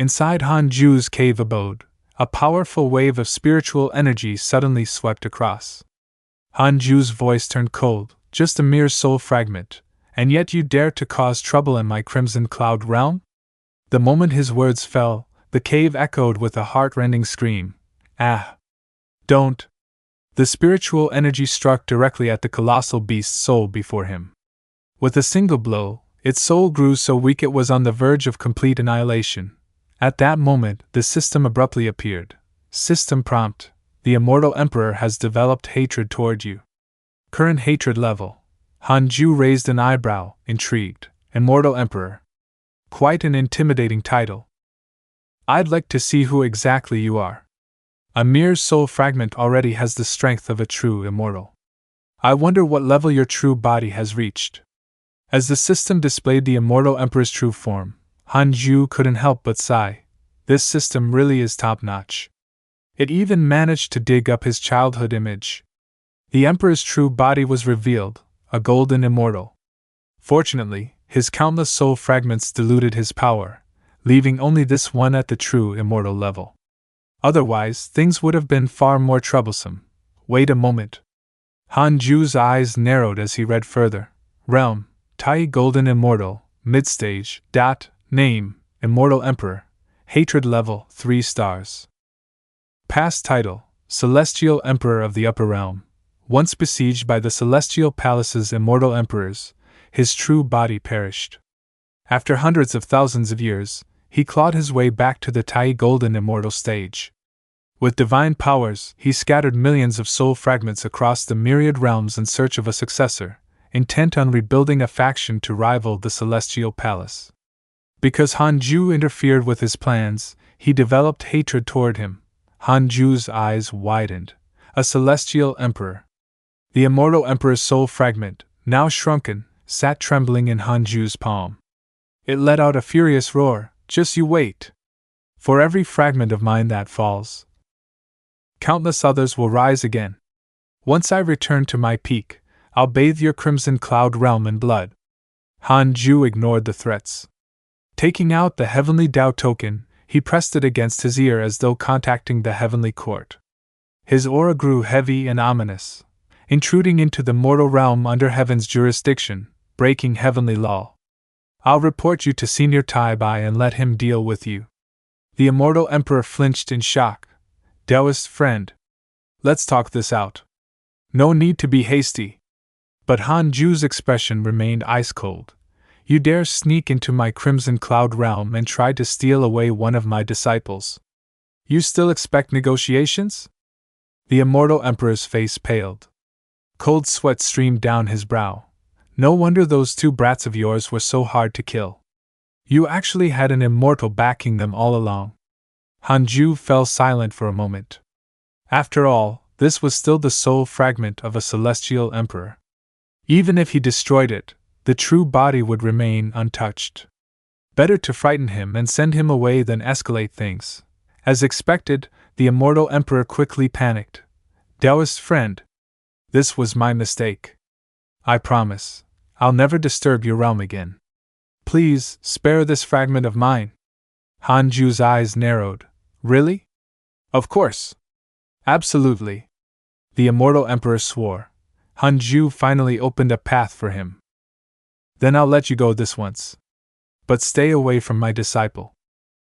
Inside Han Ju's cave abode, a powerful wave of spiritual energy suddenly swept across. Han Ju's voice turned cold, just a mere soul fragment, and yet you dare to cause trouble in my Crimson Cloud realm? The moment his words fell, the cave echoed with a heart-rending scream. Ah! Don't! The spiritual energy struck directly at the colossal beast's soul before him. With a single blow, its soul grew so weak it was on the verge of complete annihilation. At that moment, the system abruptly appeared. System prompt: the Immortal Emperor has developed hatred toward you. Current hatred level. Han Ju raised an eyebrow, intrigued. Immortal Emperor. Quite an intimidating title. I'd like to see who exactly you are. A mere soul fragment already has the strength of a true immortal. I wonder what level your true body has reached. As the system displayed the Immortal Emperor's true form, Han Ju couldn't help but sigh. This system really is top-notch. It even managed to dig up his childhood image. The Emperor's true body was revealed, a golden immortal. Fortunately, his countless soul fragments diluted his power, leaving only this one at the true immortal level. Otherwise, things would have been far more troublesome. Wait a moment. Han Ju's eyes narrowed as he read further. Realm: Tai Golden Immortal, Midstage, Name: Immortal Emperor, Hatred Level 3 stars. Past title: Celestial Emperor of the Upper Realm. Once besieged by the Celestial Palace's immortal emperors, his true body perished. After hundreds of thousands of years, he clawed his way back to the Tai Golden Immortal stage. With divine powers, he scattered millions of soul fragments across the myriad realms in search of a successor, intent on rebuilding a faction to rival the Celestial Palace. Because Han Ju interfered with his plans, he developed hatred toward him. Han Ju's eyes widened. A Celestial Emperor. The Immortal Emperor's soul fragment, now shrunken, sat trembling in Han Ju's palm. It let out a furious roar. Just you wait. For every fragment of mine that falls, countless others will rise again. Once I return to my peak, I'll bathe your Crimson Cloud realm in blood. Han Ju ignored the threats. Taking out the Heavenly Dao token, he pressed it against his ear as though contacting the Heavenly Court. His aura grew heavy and ominous, intruding into the mortal realm under Heaven's jurisdiction, breaking heavenly law. I'll report you to Senior Tai Bai and let him deal with you. The Immortal Emperor flinched in shock. Taoist friend. Let's talk this out. No need to be hasty. But Han Ju's expression remained ice-cold. You dare sneak into my Crimson Cloud realm and try to steal away one of my disciples. You still expect negotiations? The Immortal Emperor's face paled. Cold sweat streamed down his brow. No wonder those two brats of yours were so hard to kill. You actually had an immortal backing them all along. Han Ju fell silent for a moment. After all, this was still the soul fragment of a celestial emperor. Even if he destroyed it, the true body would remain untouched. Better to frighten him and send him away than escalate things. As expected, the Immortal Emperor quickly panicked. Taoist friend. This was my mistake. I promise, I'll never disturb your realm again. Please, spare this fragment of mine. Han Ju's eyes narrowed. Really? Of course. Absolutely. The Immortal Emperor swore. Han Ju finally opened a path for him. Then I'll let you go this once. But stay away from my disciple.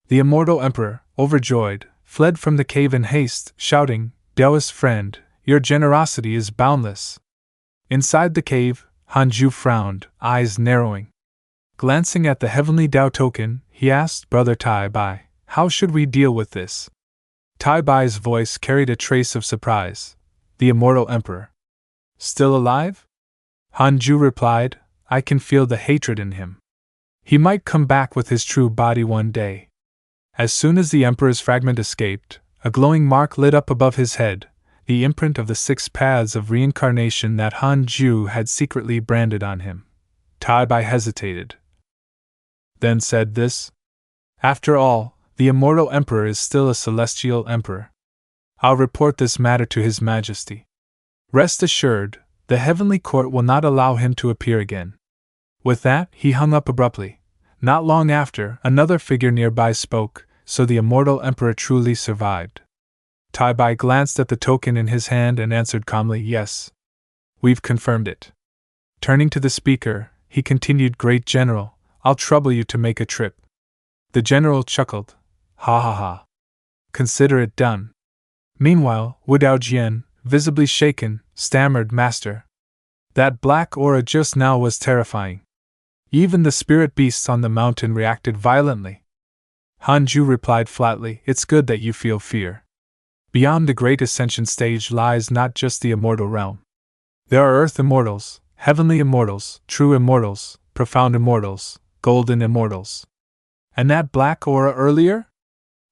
The Immortal Emperor, overjoyed, fled from the cave in haste, shouting, Taoist friend, your generosity is boundless. Inside the cave, Han Ju frowned, eyes narrowing. Glancing at the Heavenly Dao token, he asked Brother Tai Bai, how should we deal with this? Tai Bai's voice carried a trace of surprise. The Immortal Emperor. Still alive? Han Ju replied, I can feel the hatred in him. He might come back with his true body one day. As soon as the Emperor's fragment escaped, a glowing mark lit up above his head, the imprint of the 6 paths of reincarnation that Han Ju had secretly branded on him. Tai Bai hesitated. Then said this. After all, the Immortal Emperor is still a celestial emperor. I'll report this matter to His Majesty. Rest assured, the Heavenly Court will not allow him to appear again. With that, he hung up abruptly. Not long after, another figure nearby spoke, so the immortal emperor truly survived. Tai Bai glanced at the token in his hand and answered calmly, yes. We've confirmed it. Turning to the speaker, he continued, Great General, I'll trouble you to make a trip. The general chuckled. Ha ha ha. Consider it done. Meanwhile, Wu Daojian, visibly shaken, stammered, Master. That black aura just now was terrifying. Even the spirit beasts on the mountain reacted violently. Hanju replied flatly, It's good that you feel fear. Beyond the great ascension stage lies not just the immortal realm. There are earth immortals, heavenly immortals, true immortals, profound immortals, golden immortals. And that black aura earlier?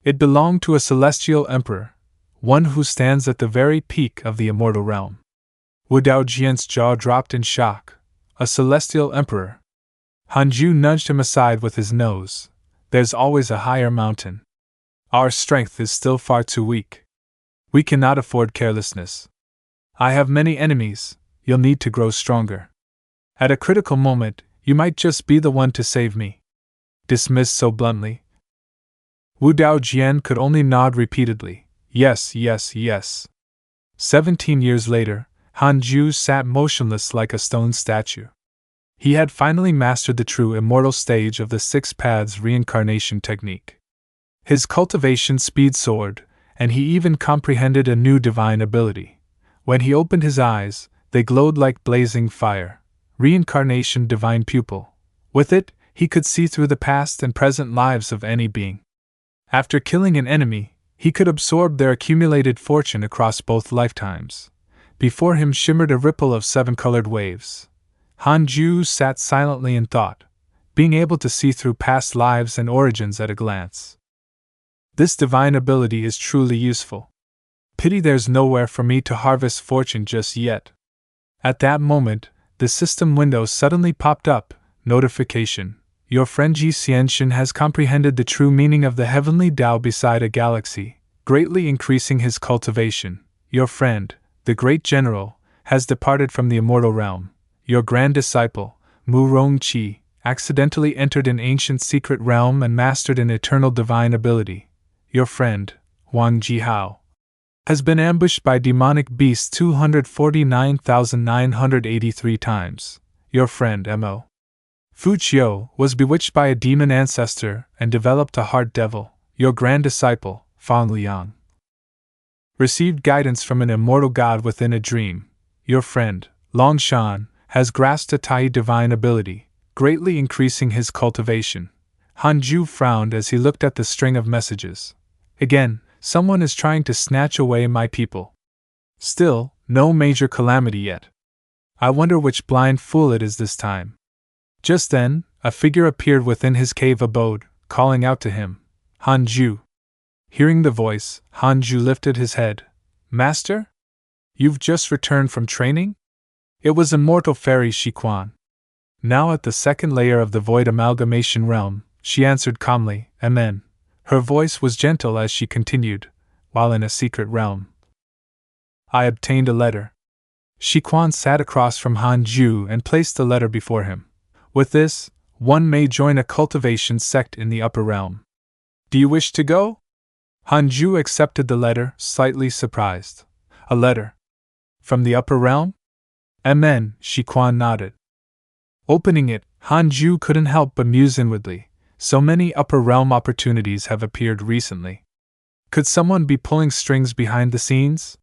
It belonged to a celestial emperor, one who stands at the very peak of the immortal realm. Wu Daojian's jaw dropped in shock. A celestial emperor. Hanju nudged him aside with his nose. There's always a higher mountain. Our strength is still far too weak. We cannot afford carelessness. I have many enemies, you'll need to grow stronger. At a critical moment, you might just be the one to save me. Dismissed so bluntly. Wu Daojian could only nod repeatedly. Yes, yes, yes. 17 years later, Hanju sat motionless like a stone statue. He had finally mastered the true immortal stage of the Six Paths reincarnation technique. His cultivation speed soared, and he even comprehended a new divine ability. When he opened his eyes, they glowed like blazing fire. Reincarnation divine pupil. With it, he could see through the past and present lives of any being. After killing an enemy, he could absorb their accumulated fortune across both lifetimes. Before him shimmered a ripple of seven-colored waves. Hanju sat silently in thought, being able to see through past lives and origins at a glance. This divine ability is truly useful. Pity there's nowhere for me to harvest fortune just yet. At that moment, the system window suddenly popped up. Notification. Your friend Ji Xianxin has comprehended the true meaning of the heavenly Tao beside a galaxy, greatly increasing his cultivation. Your friend, the great general, has departed from the immortal realm. Your grand disciple, Mu Rongqi, accidentally entered an ancient secret realm and mastered an eternal divine ability. Your friend, Wang Jihao, has been ambushed by demonic beasts 249,983 times. Your friend Mo Fu Qiu was bewitched by a demon ancestor and developed a heart devil. Your grand disciple, Fang Liang, received guidance from an immortal god within a dream. Your friend, Long Shan, has grasped a Tai divine ability, greatly increasing his cultivation. Hanju frowned as he looked at the string of messages. Again, someone is trying to snatch away my people. Still, no major calamity yet. I wonder which blind fool it is this time. Just then, a figure appeared within his cave abode, calling out to him, Hanju. Hearing the voice, Hanju lifted his head. Master? You've just returned from training? It was immortal fairy Shiquan. Now at the second layer of the void amalgamation realm, she answered calmly, Amen. Her voice was gentle as she continued, while in a secret realm. I obtained a letter. Shiquan sat across from Hanju and placed the letter before him. With this, one may join a cultivation sect in the upper realm. Do you wish to go? Hanju accepted the letter, slightly surprised. A letter? From the upper realm? Amen, Shiquan nodded. Opening it, Hanju couldn't help but muse inwardly. So many upper realm opportunities have appeared recently. Could someone be pulling strings behind the scenes?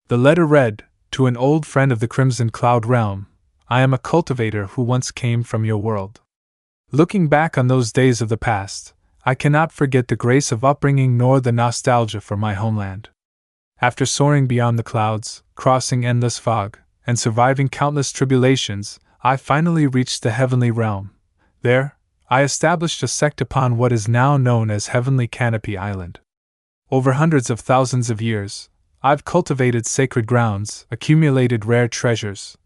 The letter read, To an old friend of the Crimson Cloud realm, I am a cultivator who once came from your world. Looking back on those days of the past, I cannot forget the grace of upbringing nor the nostalgia for my homeland. After soaring beyond the clouds, crossing endless fog, and surviving countless tribulations, I finally reached the heavenly realm. There, I established a sect upon what is now known as Heavenly Canopy Island. Over hundreds of thousands of years, I've cultivated sacred grounds, accumulated rare treasures,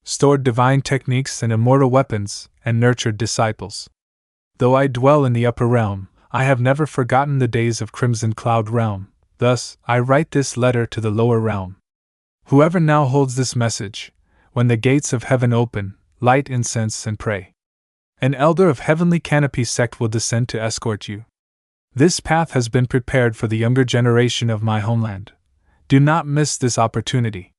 stored divine techniques and immortal weapons, and nurtured disciples. Though I dwell in the upper realm, I have never forgotten the days of Crimson Cloud realm. Thus, I write this letter to the lower realm. Whoever now holds this message, when the gates of heaven open, light incense and pray. An elder of Heavenly Canopy sect will descend to escort you. This path has been prepared for the younger generation of my homeland. Do not miss this opportunity.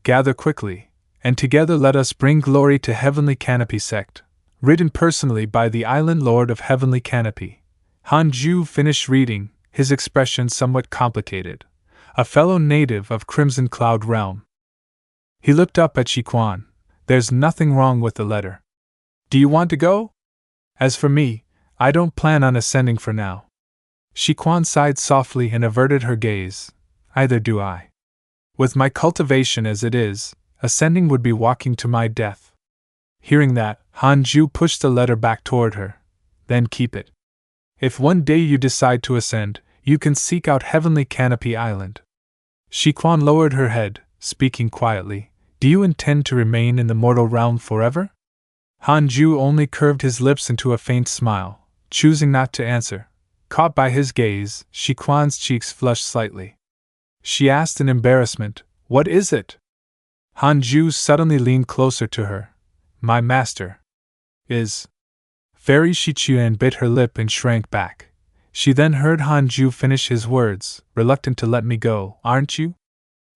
Gather quickly, and together let us bring glory to Heavenly Canopy sect. Written personally by the Island Lord of Heavenly Canopy. Hanju finished reading, his expression somewhat complicated. A fellow native of Crimson Cloud Realm. He looked up at Shiquan. There's nothing wrong with the letter. Do you want to go? As for me, I don't plan on ascending for now. Shiquan sighed softly and averted her gaze. Either do I. With my cultivation as it is, ascending would be walking to my death. Hearing that, Hanju pushed the letter back toward her. Then keep it. If one day you decide to ascend, you can seek out Heavenly Canopy Island. Shiquan lowered her head, speaking quietly. Do you intend to remain in the mortal realm forever? Hanju only curved his lips into a faint smile, choosing not to answer. Caught by his gaze, Shiquan's cheeks flushed slightly. She asked in embarrassment, What is it? Hanju suddenly leaned closer to her. My master is. Fairy Shichuan bit her lip and shrank back. She then heard Hanju finish his words, reluctant to let me go, aren't you?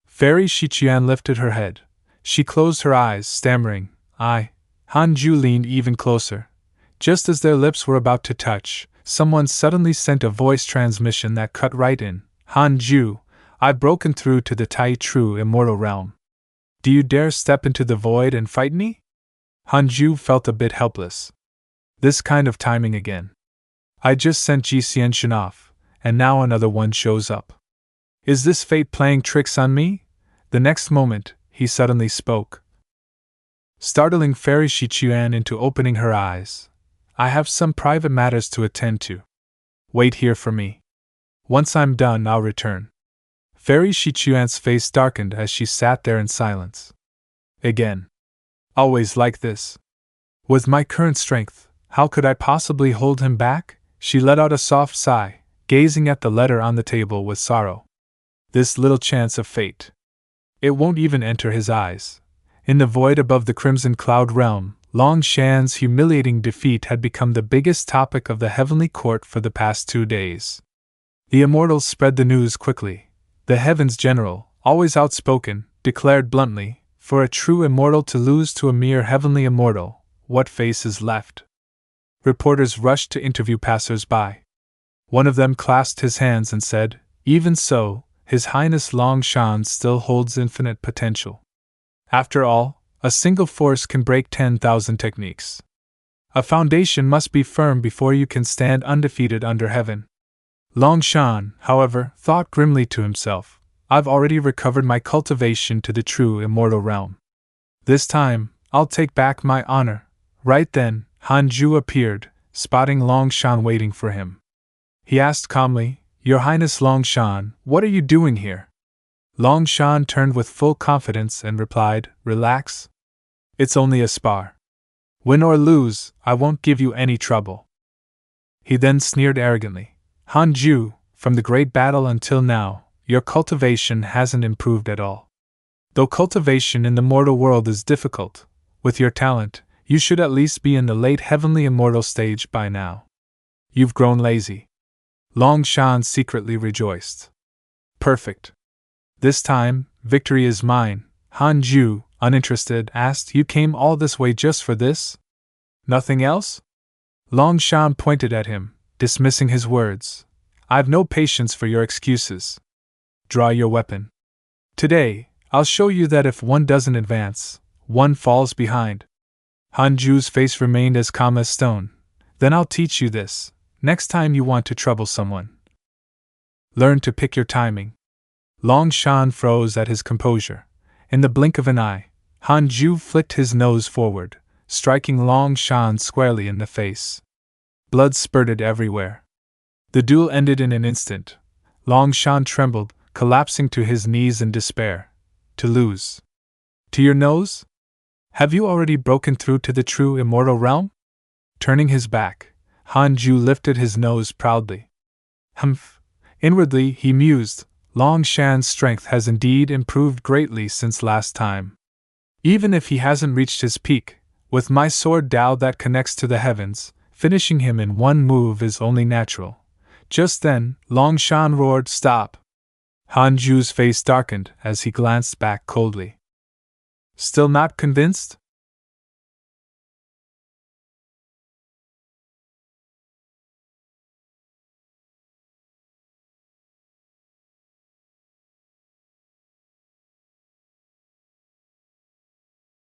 Fairy Shichuan lifted her head. She closed her eyes, stammering, I. Hanju leaned even closer. Just as their lips were about to touch, someone suddenly sent a voice transmission that cut right in. Hanju, I've broken through to the Tai True Immortal Realm. Do you dare step into the void and fight me? Hanju felt a bit helpless. This kind of timing again. I just sent Ji Xianxun off, and now another one shows up. Is this fate playing tricks on me? The next moment, he suddenly spoke, startling Fairy Shichuan into opening her eyes. I have some private matters to attend to. Wait here for me. Once I'm done, I'll return. Fairy Shichuan's face darkened as she sat there in silence. Again. Always like this. With my current strength, how could I possibly hold him back? She let out a soft sigh, gazing at the letter on the table with sorrow. This little chance of fate. It won't even enter his eyes. In the void above the Crimson Cloud Realm, Long Shan's humiliating defeat had become the biggest topic of the Heavenly Court for the past 2 days. The immortals spread the news quickly. The Heavens General, always outspoken, declared bluntly, for a true immortal to lose to a mere heavenly immortal, what face is left? Reporters rushed to interview passers-by. One of them clasped his hands and said, Even so, His Highness Long Shan still holds infinite potential. After all, a single force can break 10,000 techniques. A foundation must be firm before you can stand undefeated under heaven. Long Shan, however, thought grimly to himself, I've already recovered my cultivation to the true immortal realm. This time, I'll take back my honor. Right then, Hanju appeared, spotting Long Shan waiting for him. He asked calmly, Your Highness Long Shan, what are you doing here? Long Shan turned with full confidence and replied, Relax. It's only a spar. Win or lose, I won't give you any trouble. He then sneered arrogantly, Hanju, from the great battle until now, your cultivation hasn't improved at all. Though cultivation in the mortal world is difficult, with your talent, you should at least be in the late heavenly immortal stage by now. You've grown lazy. Long Shan secretly rejoiced. Perfect. This time, victory is mine. Hanju, uninterested, asked, You came all this way just for this? Nothing else? Long Shan pointed at him, dismissing his words. I've no patience for your excuses. Draw your weapon. Today, I'll show you that if one doesn't advance, one falls behind. Hanju's face remained as calm as stone. Then I'll teach you this. Next time you want to trouble someone, learn to pick your timing. Long Shan froze at his composure. In the blink of an eye, Hanju flicked his nose forward, striking Long Shan squarely in the face. Blood spurted everywhere. The duel ended in an instant. Long Shan trembled, collapsing to his knees in despair. To lose. To your nose? Have you already broken through to the true immortal realm? Turning his back, Hanju lifted his nose proudly. Humph. Inwardly, he mused, Long Shan's strength has indeed improved greatly since last time. Even if he hasn't reached his peak, with my sword Dao that connects to the heavens, finishing him in one move is only natural. Just then, Long Shan roared, "Stop!" Han Ju's face darkened as he glanced back coldly. Still not convinced?